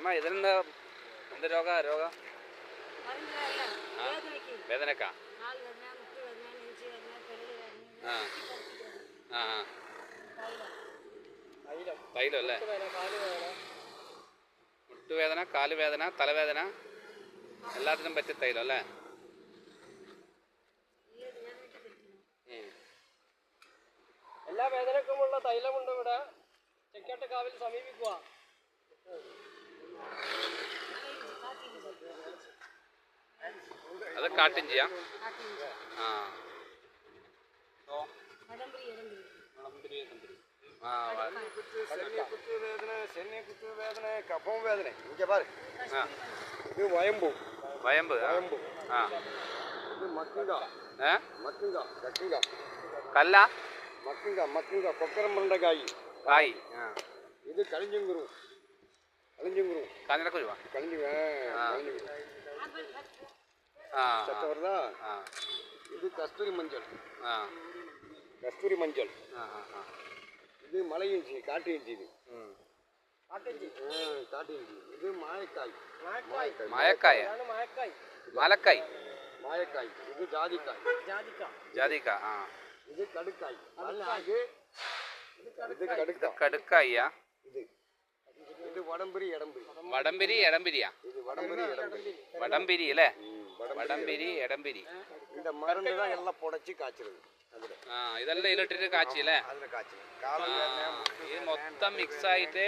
ಅಮ್ಮ ಇದರಿಂದ ಒಂದು ರೋಗ ವೇದನೆಕ್ಕ ಹಾಂ ಹಾಂ ಹಾಂ തൈലം അല്ലേ മുട്ടുവേദന കാലുവേദന തലവേദന എല്ലാത്തിനും പറ്റിയ തൈലം അല്ലേ എല്ലാ വേദനക്കുമുള്ള തൈലമുണ്ട് ഇവിടെ ചെക്കാട്ടുകാവിൽ സമീപിക്കുക അത് കാട്ടും ചെയ്യാം ആ വേദന കഫം വേദന എനിക്ക് പറ ഇത് വയമ്പു വയമ്പ് ആ ഇത് മക്കിങ്ക മക്കിങ്ക ചക്കിങ്ക കല്ല മക്കിങ്ക കൊക്കരമ്പണ്ട കായ് കായ് ഇത് കളിഞ്ചുങ്കുരു കാഞ്ഞിരക്കുരുവാ ചത്തവർദാ ഇത് കസ്തൂരി മഞ്ചൾ ഇത് മലയിഞ്ചി കാട്ടിഞ്ചി ഇത് കാട്ടിഞ്ചി ഇത് മായക്കായ് ഇത് ജാതിക്ക ഇത് കടുക്കായ് കടുക്കായ്യാ ഇത് വടംപിരി എടംപിരിയാ வடம்பிரி இல்ல வடம்பிரி எடம்பிரி இந்த மருந்து தான் எல்லாம் புடைச்சி காய்ச்சிருது இதெல்லாம் இலட்டிட்டு காய்ச்சில ഇത് മൊത്തം മിക്സ് ആയിട്ട്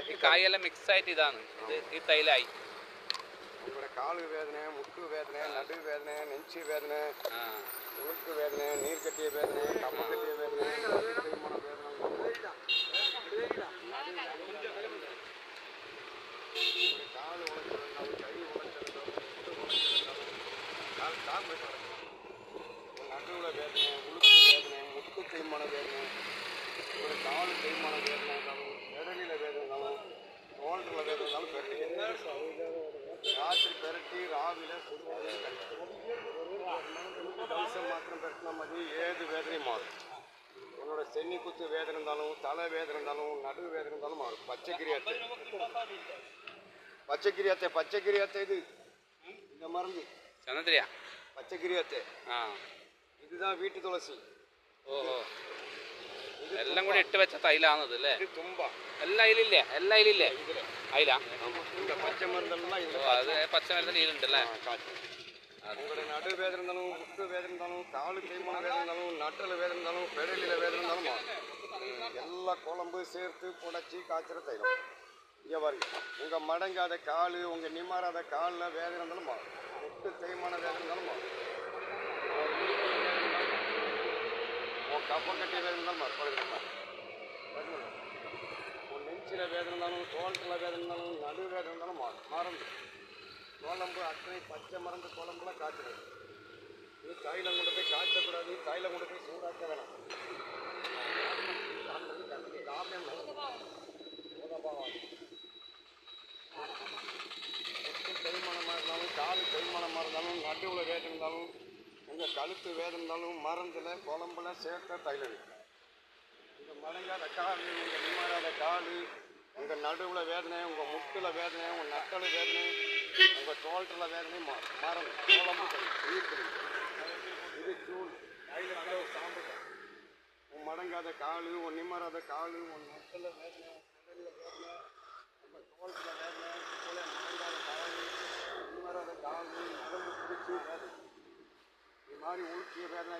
ഈ കായെല്ലാം മിക്സ് ആയിട്ട് ഇതാണ് ഈ തൈലായി നമ്മുടെ കാല് വേദന മുട്ട് വേദന നടു വേദന നെഞ്ച് വേദന ഉളുക്ക് വേദന നീർക്കെട്ടിയ വേദന കപ്പക്കെട്ടിയ വേദന കാല് ഉളച്ചിട്ടുണ്ടാവും കൈ ഉളച്ചിട്ടുണ്ടാവും நடுவில் வேதனை உளுக்கு வேதனை முட்டு தேய்மான வேதனை ஒரு கால் தேய்மான வேதனை இருந்தாலும் இடலில் வேதனை இருந்தாலும் தோல்றில் வேதனை இருந்தாலும் பெரட்டி ராத்திரி பெரட்டி ராவில சுடுவது தவசம் மாத்திரம் பெரட்டினா மாதிரி ஏது வேதனை மாறும் உன்னோட சென்னி குத்து வேதனை இருந்தாலும் தலை வேதனை இருந்தாலும் நடுவு வேதனை இருந்தாலும் மாறும் பச்சைக்கிரியாத்தை இது இந்த மருந்து சந்திரியா பச்சைக்கிரியாத்தை இதுதான் வீட்டு துளசி ഓഹോ എല്ലാം കൂടി ഇട്ട് വെച്ച തൈലാണത് അല്ലേ തുമ്പ എല്ലാം അതിലില്ലേ അതിലാ പച്ചമരുന്നെല്ലാം അത് പച്ചമരുന്നിൽ ഇതിലുണ്ടല്ലേ உங்களோட நடு வேதனை இருந்தாலும் முட்டு வேதனை இருந்தாலும் காலு தேய்மான வேதனை இருந்தாலும் நட்டல் வேதனை இருந்தாலும் பெடலில் வேதனை இருந்தாலும் எல்லாம் குழம்பு சேர்த்து புடைச்சி காய்ச்சற தைலம் இங்கே பாருங்க உங்கள் மடங்காத கால் உங்கள் நிமாராத காலில் வேதனை இருந்தாலும் முட்டு தேய்மான வேதனை இருந்தாலும் கப்பக்கட்டிய வேதனை இருந்தாலும் உன் நெஞ்சில் வேதனை இருந்தாலும் தோளத்தில் வேதனை இருந்தாலும் நடு வேதனை இருந்தாலும் மறந்து குழம்பு அத்தனை பச்சை மறந்து குழம்புலாம் காய்ச்சறது இது தைலம் கொண்டு போய் காய்ச்சக்கூடாது தைலம் கொண்டு போய் சூடாக்க வேணாம் தேய்மானமாக இருந்தாலும் காலு தேய்மானமாக இருந்தாலும் நடுவில் வேதனை இருந்தாலும் உங்கள் கழுத்து வேதனை இருந்தாலும் மருந்தில் குழம்புல சேர்த்த தைலம் இந்த மடங்காத கால் உங்கள் நிம்மறாத கால் உங்கள் நடுவில் வேதனை உங்கள் முட்டில் வேதனை உங்கள் நட்டல் வேதனை உங்கள் தோல்ட்டில் வேதனை மரம் குழம்பு ஈர்ப்பு இது சூழ் தைலம் சாம்பு உன் மடங்காத கால் உன் நிம்மறாத கால் உன் நட்டல் வேதனை உடலில் வேதனை உங்கள் தோல்ட்டில் வேதனை மடங்காத கால் நிம்மறாத கால் நரம்பு பிடிச்சி வேதனை மாதிரி ஊற்றிய வேதனை